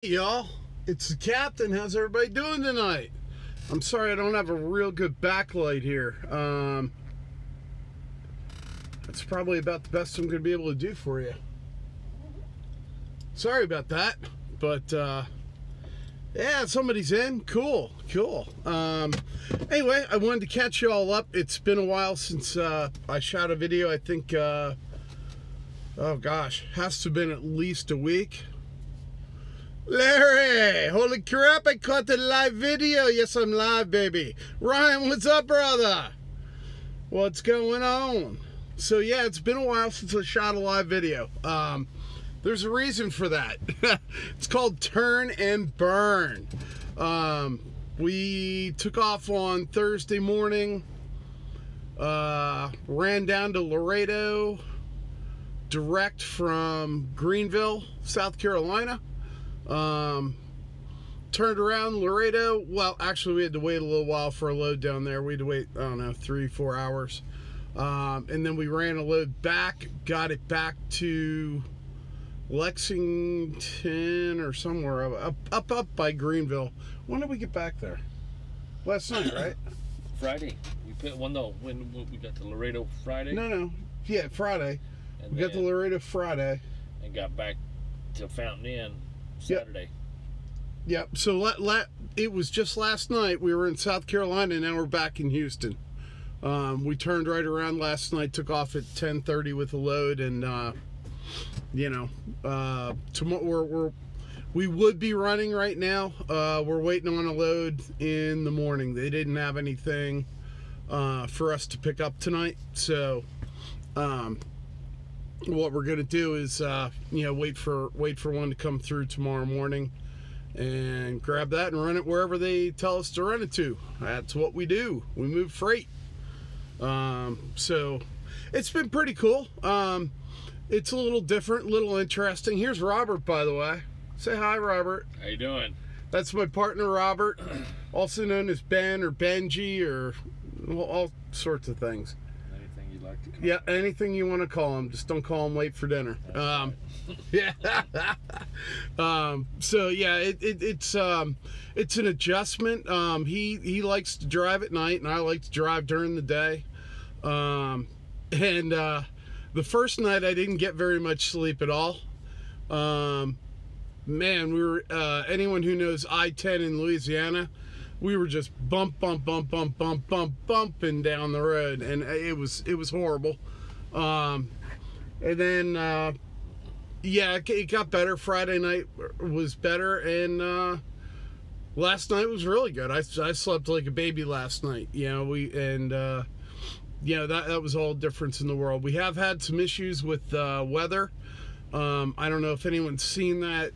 Y'all, it's the captain. How's everybody doing tonight? I'm sorry I don't have a real good backlight here. That's probably about the best I'm going to be able to do for you. Sorry about that, but yeah, somebody's in. Cool. Anyway, I wanted to catch you all up. It's been a while since I shot a video. I think, oh gosh, has to have been at least a week. Larry, holy crap, I caught the live video. Yes, I'm live, baby. Ryan, what's up, brother? What's going on? So yeah, it's been a while since I shot a live video. There's a reason for that. It's called Turn and Burn. We took off on Thursday morning, ran down to Laredo, direct from Greenville, South Carolina. Turned around Laredo. Well, actually, we had to wait a little while for a load down there. We had to wait, I don't know, 3-4 hours. And then we ran a load back, got it back to Lexington or somewhere up by Greenville. When did we get back there? Last night, right? Friday. We put when we got to Laredo Friday. No. Yeah, Friday. We got to Laredo Friday and got back to Fountain Inn Saturday. Yep. So it was just last night. We were in South Carolina, and now we're back in Houston. We turned right around last night, took off at 10:30 with a load, and tomorrow we would be running right now. We're waiting on a load in the morning. They didn't have anything for us to pick up tonight, so what we're gonna do is wait for one to come through tomorrow morning and grab that and run it wherever they tell us to run it to. That's what we do. We move freight. So it's been pretty cool. It's a little different, a little interesting. Here's Robert, by the way. Say hi, Robert. How you doing? That's my partner, Robert, also known as Ben or Benji or all sorts of things. Anything you'd like to call him. Yeah, anything you want to call him. Just don't call him late for dinner. Yeah. So yeah, it's an adjustment. He likes to drive at night, and I like to drive during the day. The first night I didn't get very much sleep at all. Man, we were anyone who knows I-10 in Louisiana, we were just bumping down the road, and it was horrible. And then it got better. Friday night was better, and last night was really good. I slept like a baby last night. That was all difference in the world. We have had some issues with weather. I don't know if anyone's seen that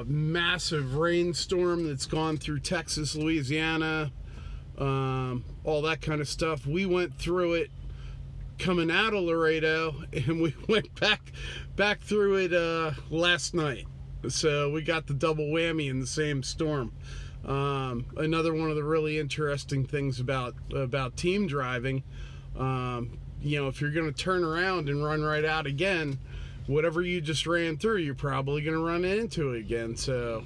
massive rainstorm that's gone through Texas, Louisiana, all that kind of stuff. We went through it coming out of Laredo, and we went back through it last night. So we got the double whammy in the same storm. Another one of the really interesting things about team driving, if you're going to turn around and run right out again, whatever you just ran through, you're probably going to run into it again. So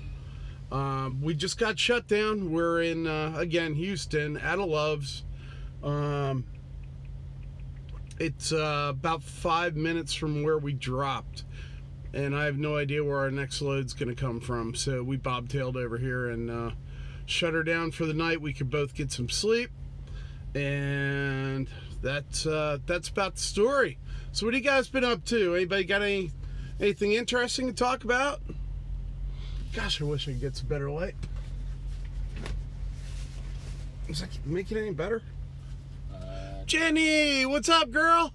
we just got shut down. We're in again, Houston at a Love's. It's about 5 minutes from where we dropped, and I have no idea where our next load's going to come from. So we bobtailed over here and shut her down for the night. We could both get some sleep, and that's about the story. So what have you guys been up to? Anybody got anything interesting to talk about? Gosh, I wish I could get some better light. Is that making it any better? Jenny, what's up, girl?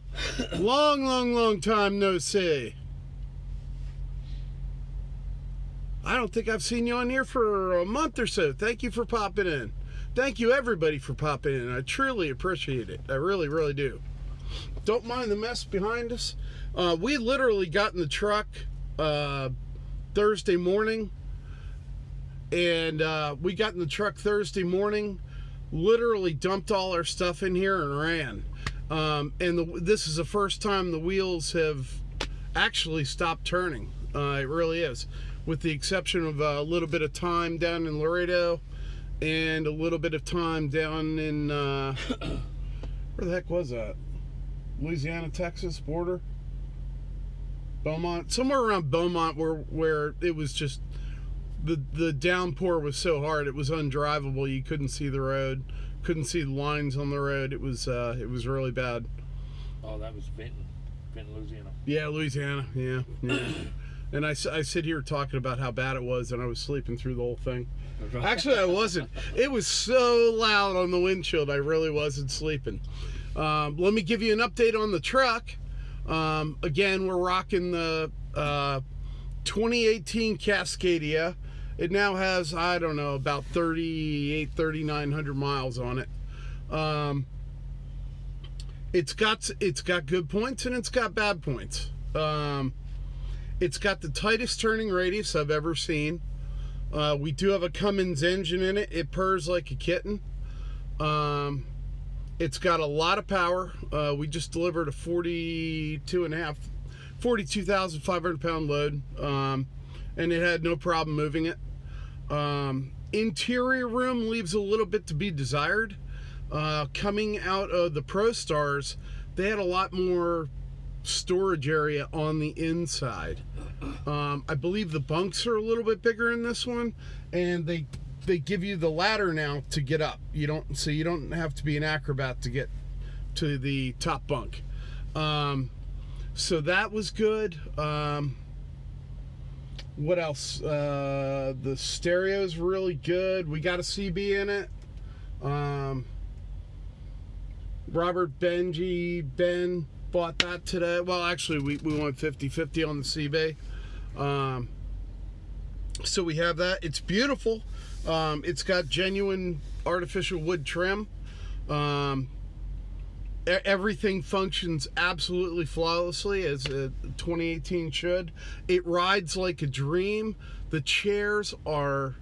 Long time no see. I don't think I've seen you on here for a month or so. Thank you for popping in. Thank you, everybody, for popping in. I truly appreciate it. I really, really do. Don't mind the mess behind us. We literally got in the truck Thursday morning. And we got in the truck Thursday morning, literally dumped all our stuff in here and ran. This is the first time the wheels have actually stopped turning. It really is. with the exception of a little bit of time down in Laredo and a little bit of time down in where the heck was that? Louisiana, Texas border? Beaumont? Somewhere around Beaumont where it was just the downpour was so hard it was undrivable. You couldn't see the road, couldn't see the lines on the road. It was really bad. Oh, that was Benton, Louisiana. Yeah, Louisiana. Yeah. And I sit here talking about how bad it was, and I was sleeping through the whole thing. Actually, I wasn't. It was so loud on the windshield, I really wasn't sleeping. Let me give you an update on the truck. Again, we're rocking the 2018 Cascadia. It now has, I don't know, about 3,900 miles on it. It's got good points and it's got bad points. It's got the tightest turning radius I've ever seen. We do have a Cummins engine in it. It purrs like a kitten. It's got a lot of power. We just delivered a 42,500 pound load, and it had no problem moving it. Interior room leaves a little bit to be desired. Coming out of the ProStars, they had a lot more storage area on the inside. I believe the bunks are a little bit bigger in this one, and they give you the ladder now to get up. You don't have to be an acrobat to get to the top bunk. So that was good. What else? The stereo's really good. We got a CB in it. Robert Ben bought that today. Well, actually, we went 50-50 on the CB. So we have that. It's beautiful. It's got genuine artificial wood trim. Everything functions absolutely flawlessly, as a 2018 should. It rides like a dream. The chairs are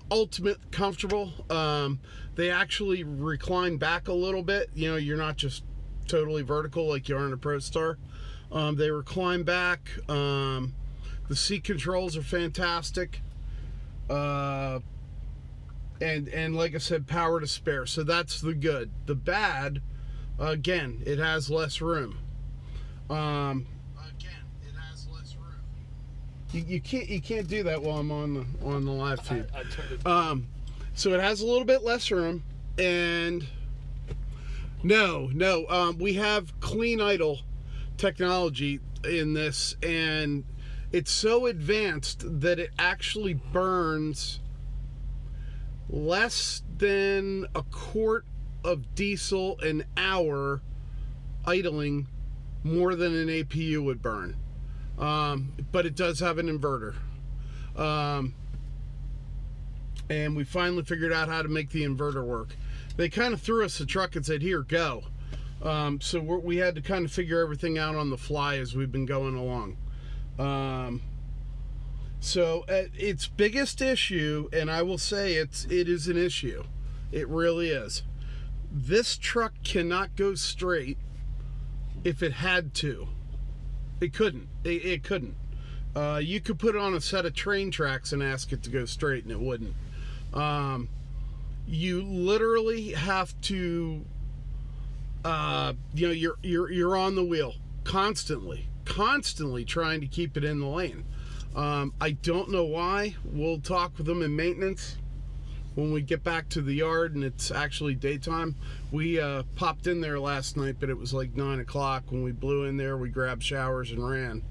ultimate comfortable. They actually recline back a little bit. You know, you're not just totally vertical like you are in a ProStar. They recline back. The seat controls are fantastic. And like I said, power to spare. So that's the good. The bad, again, it has less room. You can't do that while I'm on the live feed. I turned it. So it has a little bit less room, and we have clean idle technology in this, and it's so advanced that it actually burns less than a quart of diesel an hour idling, more than an APU would burn. But it does have an inverter. And we finally figured out how to make the inverter work. They kind of threw us the truck and said, here, go. So we had to kind of figure everything out on the fly as we've been going along. So its biggest issue, and I will say it is an issue. It really is. This truck cannot go straight if it had to. It couldn't. It couldn't. You could put it on a set of train tracks and ask it to go straight, and it wouldn't. You literally have to, you're on the wheel constantly trying to keep it in the lane. I don't know why. We'll talk with them in maintenance when we get back to the yard and it's actually daytime. We popped in there last night, but it was like 9 o'clock when we blew in there. We grabbed showers and ran.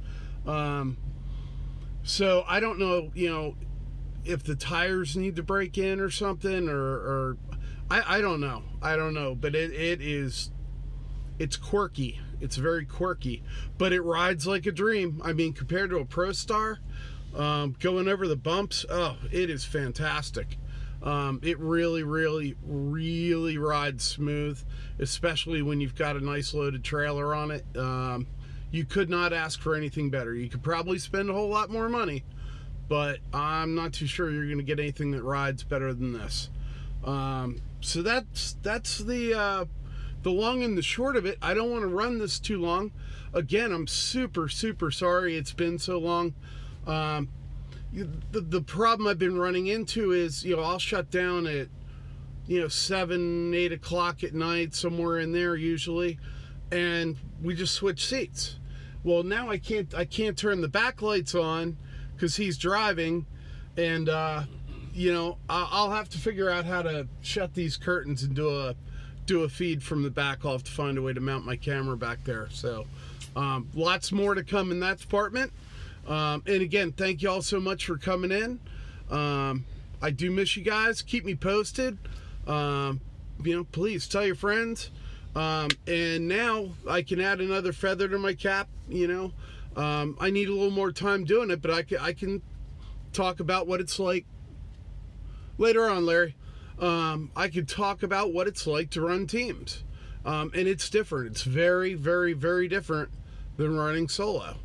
So I don't know, if the tires need to break in or something, or I don't know. But it's quirky. It's very quirky, but it rides like a dream. I mean, compared to a ProStar, going over the bumps, oh, it is fantastic. It really, really, really rides smooth, especially when you've got a nice loaded trailer on it. You could not ask for anything better. You could probably spend a whole lot more money, but I'm not too sure you're going to get anything that rides better than this. So that's the long and the short of it. I don't want to run this too long. Again, I'm super, super sorry it's been so long. the problem I've been running into is, I'll shut down at 7, 8 o'clock at night, somewhere in there usually, and we just switch seats. Well, now I can't turn the backlights on because he's driving, and I'll have to figure out how to shut these curtains and do a feed from the back. I'll have to find a way to mount my camera back there. So lots more to come in that department. And again, thank you all so much for coming in. I do miss you guys. Keep me posted. Please tell your friends. And now I can add another feather to my cap. I need a little more time doing it, but I can talk about what it's like later on, Larry. I could talk about what it's like to run teams. And it's different. It's very, very, very different than running solo.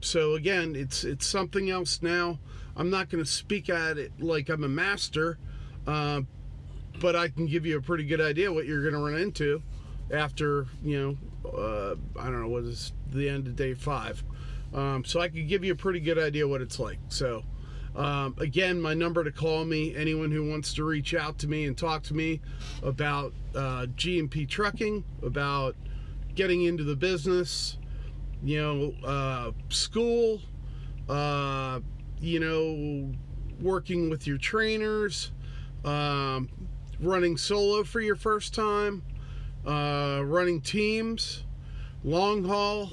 So again, it's something else now. I'm not going to speak at it like I'm a master, but I can give you a pretty good idea what you're going to run into after, I don't know, what is the end of day 5. So I could give you a pretty good idea what it's like. So again, my number to call me, anyone who wants to reach out to me and talk to me about G&P trucking, about getting into the business, school, working with your trainers, running solo for your first time, running teams, long haul,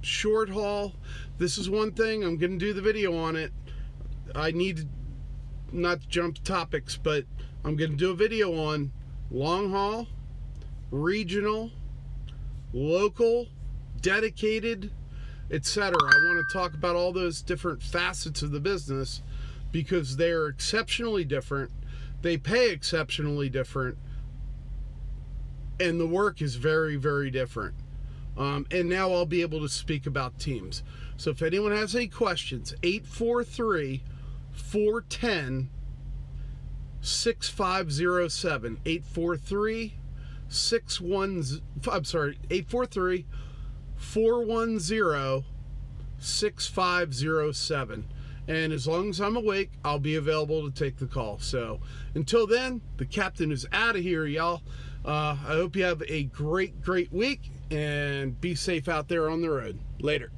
short haul. This is one thing, I'm going to do the video on it. I need to not jump topics, but I'm going to do a video on long haul, regional, local, dedicated, etc. I want to talk about all those different facets of the business because they are exceptionally different. They pay exceptionally different, and the work is very, very different. And now I'll be able to speak about teams. So if anyone has any questions, 843-410-6507. 843-410-6507. And as long as I'm awake, I'll be available to take the call. So until then, the captain is out of here, y'all. I hope you have a great, great week and be safe out there on the road. Later.